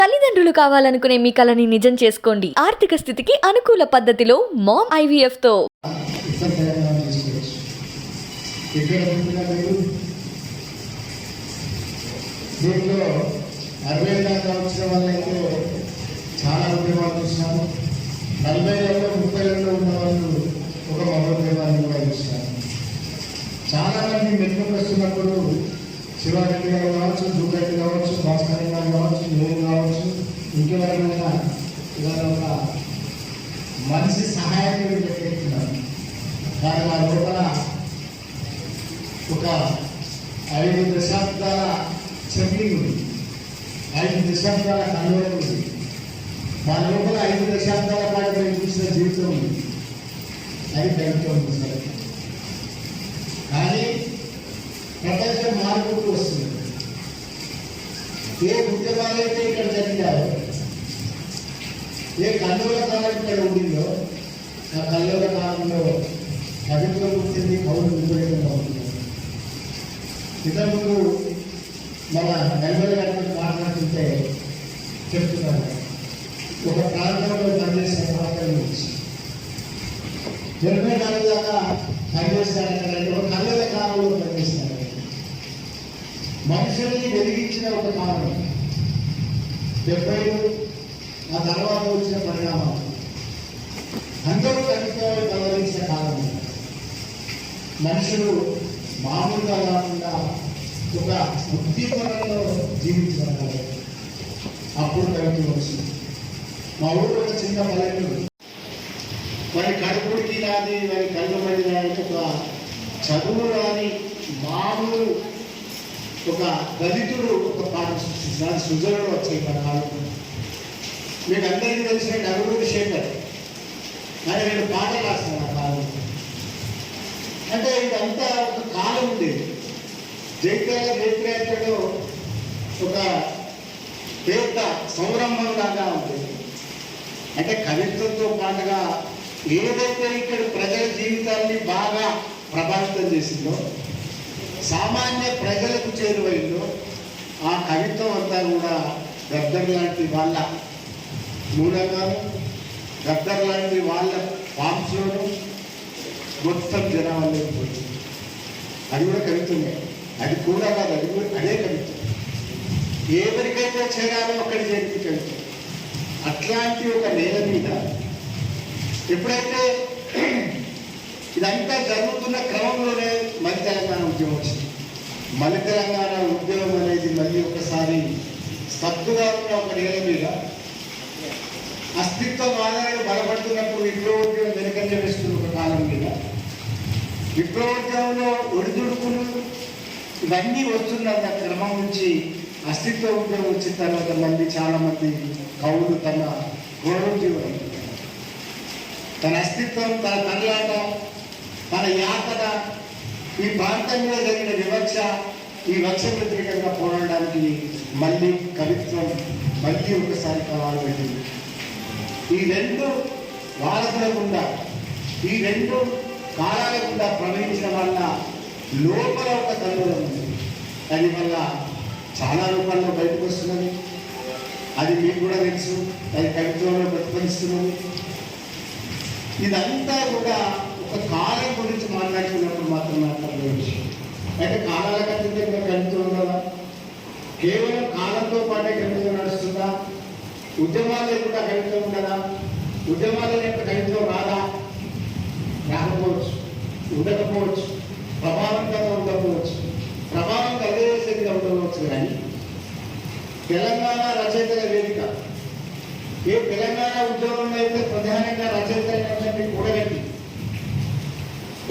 తల్లిదండ్రులు కావాలనుకునే మీ కలని నిజం చేసుకోండి. ఆర్థిక స్థితికి అనుకూల పద్ధతిలో మామ్ IVF తో. దీంట్లో 60 దాకా వచ్చిన వాళ్ళైతే చాలా ఉద్యమాలు చూసినారు. 40 30 ఉన్న వాళ్ళు ఒక మహోద్యమాన్ని కూడా చూసినారు. చాలామంది మెట్లకు వస్తున్నప్పుడు శివారెడ్డి గారు కావచ్చు, దూరెడ్డి కావచ్చు, భాస్కర్ గారు కావచ్చు, నేను కావచ్చు, ఇంకెవరైనా ఇవాళ ఒక మనిషి సహాయకుడు వ్యక్తిస్తున్నారు. కానీ వారి లోపల ఒక 5 దశాబ్దాల చెప్పింగ్ ఉంది, 5 దశాబ్దాల కన్వయం ఉంది. మన లోపల 5 దశాబ్దాల పాటు మేము చూసిన జీవితం ఉంది. అది కవిత్వం ఉంది సార్. కానీ ప్రపంచం మారుకుంటూ వస్తుంది. ఏ ఉద్యమాలైతే ఇక్కడ జరిగాయో, ఏ కల్లోల కాలం ఇక్కడ ఉండిందో, ఆ కల్లోల కాలంలో కవిత్వం పుట్టింది, కవులు విపరీతంగా ఉంటుంది. ఇంతకుముందు మన నెల్లూరు గారితో మాట్లాడుతుంటే చెప్తున్నారు, ఒక ప్రాంతంలో పనిచేసిన ప్రాంతం నుంచి 84 దాకా పనిచేస్తారంటే ఒక కళ్ళల కాలంలో పనిచేస్తారు. మనుషుల్ని వెలిగించిన ఒక కాలం 70, ఆ తర్వాత వచ్చిన పరిణామాలు, అందరూ కవిత్వాలు కలవరించిన కాలం. మనుషులు మామూలుగా కాకుండా ఒక ఉద్దీపనలో జీవించగలరు. అప్పుడు కవిత్వం వచ్చింది. మా ఊరు ఒక చిన్న పల్లెటూరు. వారి కడుపుడికి రాని, వారి కళ్ళబడి రాని, ఒక చదువు రాని మామూలు ఒక దళితుడు ఒక పాట సృష్టించిన సృజనలో వచ్చాయి మన కాలం. మీకు అందరికీ తెలిసిన నలుగురు శేఖర్ ఆయన 2 పాటలు రాస్తాను ఆ కాలం. అంటే ఇదంతా ఒక కాలం ఉండేది. జైత్యాల జైత్రేతలో ఒక పెద్ద సంరంభం లాగా ఉంటుంది. అంటే కవిత్వంతో పాటుగా ఏదైతే ఇక్కడ ప్రజల జీవితాన్ని బాగా ప్రభావితం చేసిందో, సామాన్య ప్రజలకు చేరువైందో, ఆ కవిత్వం అంతా కూడా గద్దర్ లాంటి వాళ్ళ మూలంగాను, గద్దర్ లాంటి వాళ్ళ ఫామ్స్లోనూ మొత్తం జనాల్లో పోయింది. అది కూడా కవిత్వమే. అది కూడా కాదు, అది కూడా అదే కవిత్వం. ఎవరికైతే చేరాలో అక్కడి చేరికి కవిత్వం. అట్లాంటి ఒక నేల మీద ఎప్పుడైతే ఇదంతా జరుగుతున్న క్రమంలోనే మళ్ళీ తెలంగాణ ఉద్యమం వచ్చింది. మళ్ళీ తెలంగాణ ఉద్యమం అనేది మళ్ళీ ఒకసారి సత్తుగా ఉన్న ఒక నేల మీద అస్తిత్వం ఆధారాలు బలపడుతున్నప్పుడు విప్లవోద్యమం వెనకంజ వేస్తున్న ఒక కాలం మీద విప్లవోద్యమంలో ఒడిదుడుకులు ఇవన్నీ వస్తున్న క్రమం నుంచి అస్తిత్వ ఉద్యమం వచ్చిన తర్వాత మళ్ళీ చాలామంది కవులు తన గౌరవం, తన అస్తిత్వం, తన తల్లాట, తన యాతన, ఈ ప్రాంతం మీద జరిగిన వివక్ష, ఈ వక్ష వ్యతిరేకంగా పోరాడడానికి మళ్ళీ కవిత్వం మళ్ళీ ఒకసారి కావాలి పెట్టింది. ఈ 2 వారసుల గుండా, ఈ 2 కాలాల గుండా ప్రవహించడం వల్ల లోపల ఒక కల్లోలం ఉంది. అది వల్ల చాలా రూపాల్లో బయటకు వస్తున్నది. అది మీకు కూడా తెలుసు. అది కవిత్వంలో ప్రతిఫలిస్తున్నది. ఇదంతా కూడా ఒక కాలం గురించి మాట్లాడుతున్నప్పుడు మాత్రం మాట్లాడే విషయం. అయితే కాలాల కంటే కవిత్వం ఉన్నదా? కేవలం కాలంతో పాటే కవిత్వం నడుస్తుందా? ఉద్యమాలు కూడా కవిత్వం ఉండదా? ఉద్యమాల యొక్క కవిత్వం రాదా? రాకపోవచ్చు, ఉండకపోవచ్చు, ప్రభావంతంగా ఉండకపోవచ్చు, ప్రభావం కలిగేసేదిగా ఉండవచ్చు. కానీ తెలంగాణ రచయితల వేదిక, ఏ తెలంగాణ ఉద్యమంలో అయితే ప్రధానంగా రచయితలైనటువంటి కూడగట్టి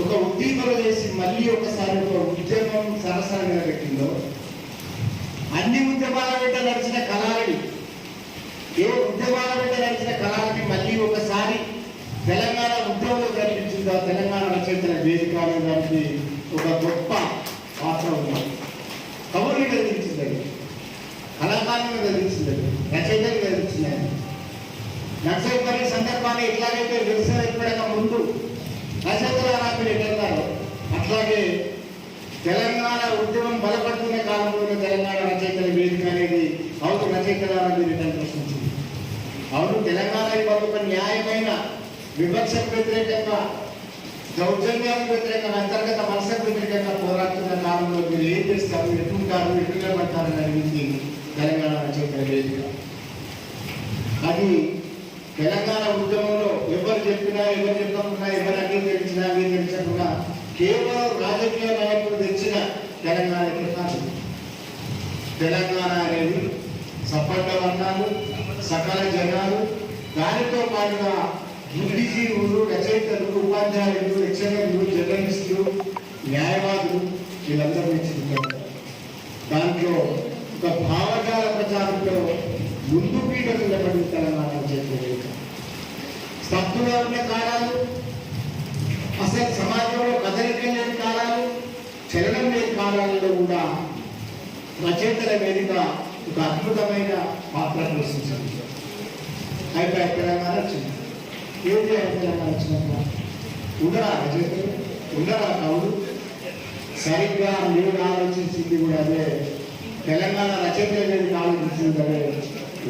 ఒక ఉద్దీపన చేసి మళ్ళీ ఒకసారి ఒక ఉద్యమం సరసరంగా పెట్టిందో, అన్ని ఉద్యమాల వెంట నడిచిన కళాలని, ఏ ఉద్యమాల వెంట నడిచిన కళాలని మళ్ళీ ఒకసారి తెలంగాణ ఉద్యమంలో కనిపించిందో, తెలంగాణ రచయితల వేదిక అనే దానికి ఒక గొప్ప పాత్ర ఉంది. కవుల్ని కలిగించిందండి, కళాకారులను కలిగించిందండి, రచయితలు కలిగించిందండి. నక్సల్ సందర్భాన్ని ఎట్లాగైతే నిరసన ఏర్పడక ముందు రచయితల రాపిడి ఎట్లన్నారు, అట్లాగే తెలంగాణ ఉద్యమం బలపడుతున్న కాలంలోనే తెలంగాణ రచయితల వేదిక అనేది అవును రచయితలారా మీరు ఇదని ప్రశ్నించింది. అవును, తెలంగాణ ఇవాళ ఒక న్యాయమైన వివక్షకు వ్యతిరేకంగా, దౌర్జన్యాలకు వ్యతిరేకంగా, అంతర్గత మనసుకు వ్యతిరేకంగా పోరాడుతున్న కాలంలో మీరు ఏం చేస్తారు, ఎట్లుంటారు, ఎట్లు నిలబడతారని అడిగింది తెలంగాణ రచయితల వేదిక. అది తెలంగాణ ఉద్యమంలో ఎవరు చెప్పినా, ఎవరు చెప్పకుండా, ఎవరు అంగీకరించకుండా కేవలం రాజకీయ నాయకులు తెచ్చిన తెలంగాణకి కాదు. తెలంగాణ అనేది సపండ వర్ణాలు, సకల జనాలు, దానితో పాటుగా బుద్ధిజీవులు, రచయితలు, ఉపాధ్యాయులు, లెక్చరర్లు, జర్నలిస్టులు, న్యాయవాదులు వీళ్ళందరూ మెచ్చుకుంటారు. దాంట్లో ఒక భావజాల ప్రచారంలో ముందు పీఠకు నిలబడిన తెలంగాణ చెప్పలేదు. స్తబ్దుగా ఉన్న కాలాలు, అసలు సమాజంలో కదలిక లేని కాలాలు, చలనం లేని కాలాలలో కూడా రచయితల వేదిక ఒక అద్భుతమైన పాత్ర పోషించింది. అయితే తెలంగాణ వచ్చింది. ఏం చేయాలి తెలంగాణ వచ్చినాక? ఉండరా రచయితలు, ఉండరా కవులు? సరిగ్గా మీరు ఆలోచించింది కూడా అదే. తెలంగాణ రచయితల వేదిక ఆలోచించింది అదే.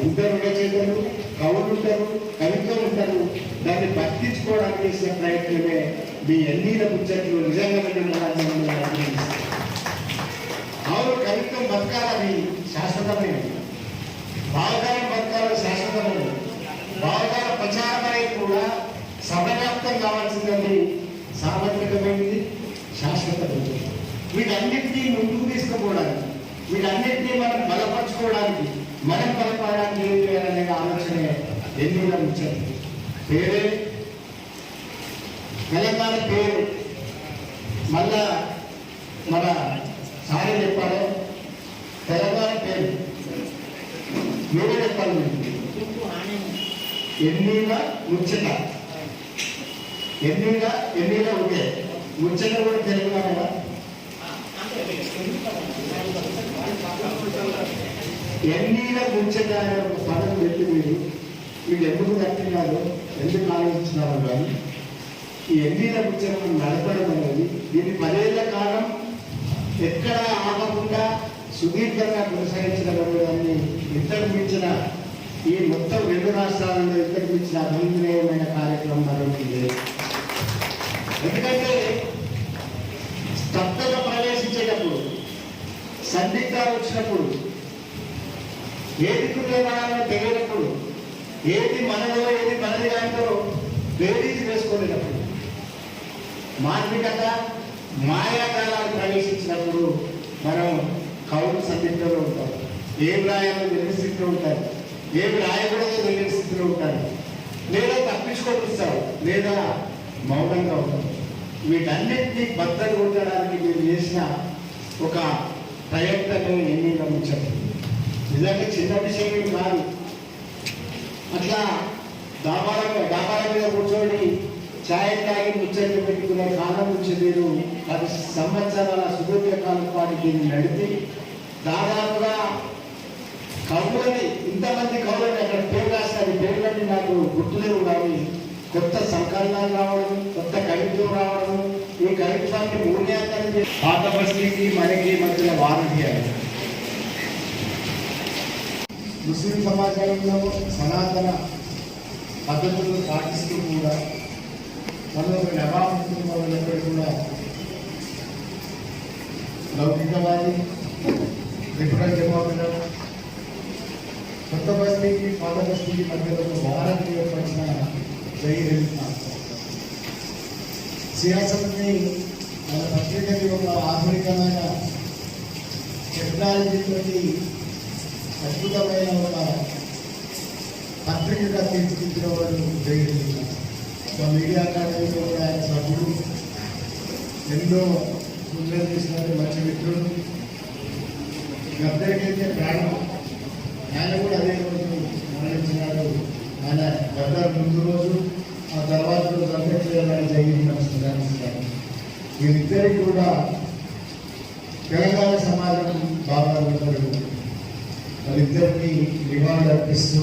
ఉంటారు రచయితలు, కవులు ఉంటారు, కవిత్వం ఉంటారు. దాన్ని పట్టించుకోవడానికి చేసిన ప్రయత్నమే మీ ఎన్నీల ముచ్చట్లు నిజంగా అవును, కవిత్వం బతకాలని శాశ్వతమైనది, భావగానం బతకాలని శాశ్వతమైనది, భావగాన ప్రచారం అనేది కూడా సర్వవ్యాప్తం కావాల్సిందని సార్వత్రికమైనది, శాశ్వతమైనది. వీటన్నిటినీ ముందుకు తీసుకుపోవడానికి, వీటన్నిటినీ మనం బలపరచుకోవడానికి, మనం బలపడడానికి ఏం చేయాలనే ఆలోచనే ఎన్నో ముచ్చట్లు. పేరే తెలంగాణ పేరు మళ్ళా మన సారీ చెప్పాలి. తెలంగాణ పేరు మీరే చెప్పాలి. ఎన్నీల ముచ్చట, ఎన్నీల ఉంటే ముచ్చట కూడా తెలంగాణ. ఎన్నీల ముచ్చట అనే ఒక పదం పెట్టి మీరు ఎందుకు కట్టినారో, ఎందుకు ఆలోచించినారో కానీ ఈ ఎన్నీల ముచ్చటను నడపడం అనేది దీని 10 ఏళ్ల కాలం ఎక్కడ ఆపకుండా సుదీర్ఘంగా కొనసాగించడం అనేదాన్ని ఇంతకు మించిన ఈ మొత్తం 2 రాష్ట్రాలలో ఇంతకు మించిన అభినందనీయమైన కార్యక్రమం మరొకటి లేదు. ఎందుకంటే స్తబ్దత ప్రవేశించేటప్పుడు, సందిగ్ధాలు వచ్చినప్పుడు, ఏది కుటుంబాలను తెలియనప్పుడు, ఏది మనదో ఏది మనది కాదో బేరీజు వేసుకోలేనప్పుడు, మార్మికత మాయాకాలాలు ప్రవేశించినప్పుడు మనం కవులు సందిగ్ధంలో ఉంటారు. ఏం రాయాలో తెలియని స్థితిలో ఉంటారు, ఏమి రాయకూడదో తెలియని స్థితిలో ఉంటారు, లేదా తప్పించుకోపిస్తారు, లేదా మౌనంగా ఉంటారు. వీటన్నిటినీ బద్దలు కొట్టడానికి మీరు చేసిన ఒక ప్రయత్నం ఎన్ని గమనించారు. నిజంగా చిన్న విషయం కాదు. అట్లా దాబాల మీద కూర్చొని ఛాయ్ తాగి ముచ్చట్లు పెట్టుకునే కాలం నుంచి మీరు 10 సంవత్సరాల సుదీర్ఘకాలం పాటు దీన్ని నడిపి దాదాపుగా కవులని, ఇంతమంది కవులని అక్కడ పేరు రాస్తారు. పేర్లన్నీ నాకు గుర్తులేవు కానీ కొత్త సంకలనాలు రావడం, కొత్త కవిత్వం రావడం, ఈ కవిత్వాన్ని మూల్యాంకనం చేసి పాత బస్తీకి మనకి మధ్యన వారంటీ అయ్యారు. ముస్లిం సమాజంలో సనాతన పద్ధతులను పాటిస్తూ కూడా మనం ఒక నవాబుతున్నప్పుడు కూడా లౌకికవాది, లిబరల్ డెమోక్రట్, కొత్త బస్తీకి పాత బస్తీకి మధ్యలో ఒక వారంటీ ఏర్పరిచిన సియాసత్ని మన పత్రికకి ఒక ఆధునికమైన టెక్నాలజీతో అద్భుతమైన ఒక పత్రికగా తీర్చిదిద్దిన వాళ్ళు జయగలిగిన ఒక మీడియా అకాడమీలో కూడా ఆయన సభ్యుడు, ఎన్నో ముందు తీసినట్టు మంచి మిత్రుడు, గద్దరికైతే ప్రాణం. ఆయన కూడా అదే రోజు మరణించినాడు. ఆయన గద్దరు ముందు రోజు, ఆ తర్వాత రోజు అంత్యక్రియలను జరిగించారు. వీరిద్దరికి కూడా తెలంగాణ సమాజం బాగా ఉంటారు. వాళ్ళిద్దరికీ నివాళులు అర్పిస్తూ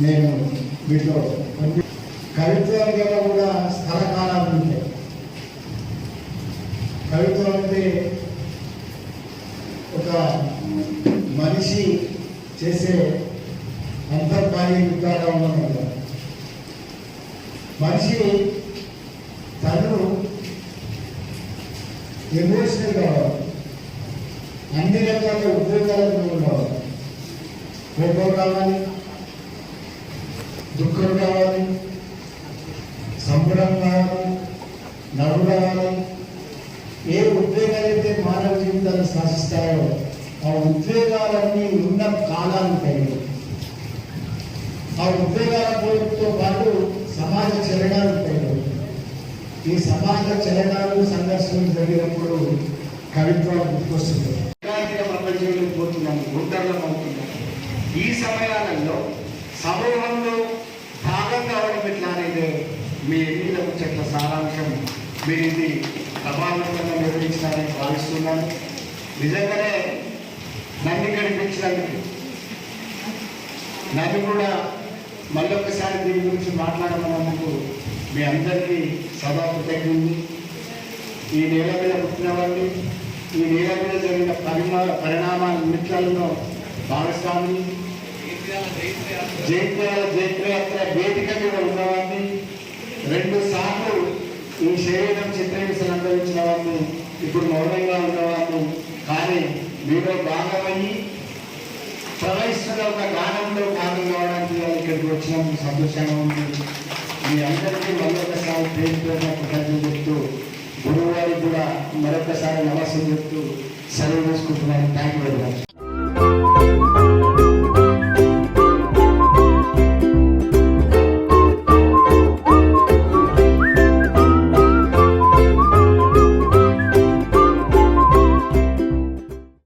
నేను వీటిలో కవిత్వానికి కూడా స్థలకాలాలు ఉంటాయి. కవిత్వం అంటే ఒక మనిషి చేసే అంతర్బాహ్య యుద్ధాలు ఉన్నది. మనిషి తను ఎమోషనల్ కావాలి, అన్ని రకాల ఉద్యోగాలకు కావాలి. కోపం కావాలి, దుఃఖం కావాలి, సంబరం కావాలి, నవ్వు కావాలి. ఏ ఉద్వేగాలైతే మానవ జీవితాన్ని శాసిస్తాయో ఆ ఉద్వేగాలన్నీ ఉన్న కాలాన్ని కలిగి, ఆ ఉద్వేగాలతో పాటు సమాజ చలనాలు ఉంటాయి. ఈ సమాజ చలనాలు సంఘర్షణలు జరిగినప్పుడు కవిత్వాలు గుర్తొస్తుంది. ప్రపంచంలో పోతున్నాము, గుంటల్లో అవుతున్నాము. ఈ సమయాలలో సమూహంలో భాగం కావడం ఎట్లా అనేది మీ ఎన్నికల ముచ్చట్ల సారాంశం మీరు ఇది ప్రభావితంగా నిర్వహించాలని భావిస్తున్నాను. నిజంగానే నన్ను కనిపించినందుకు, నన్ను కూడా మళ్ళొక్కసారి దీని గురించి మాట్లాడమన్నందుకు మీ అందరికీ సదా కృతజ్ఞతలు. ఈ నేల మీద పుట్టిన వాళ్ళు, ఈ నేల మీద జరిగిన పరిణామాలన్నిట్లలో భాగస్వామి, జైత్రయాత్ర వేదిక మీద ఉన్నవాడిని, 2 సార్లు ఈ శరీరం చిత్రహింసలు అనుభవించిన వాడిని, ఇప్పుడు మౌనంగా ఉన్నవాడిని. కానీ మీలో భాగమయ్యి ప్రవహిస్తున్న ఒక గానంలో భాగం కావడానికి ఇక్కడికి వచ్చినందుకు సంతోషంగా ఉంది. మీ అందరికీ మరొకసారి పేరుతో కృతజ్ఞతలు చెప్తూ, గురువు గారికి కూడా మరొకసారి నమస్కారం చెప్తూ సెలవు తీసుకుంటున్నాను. Thank you very much.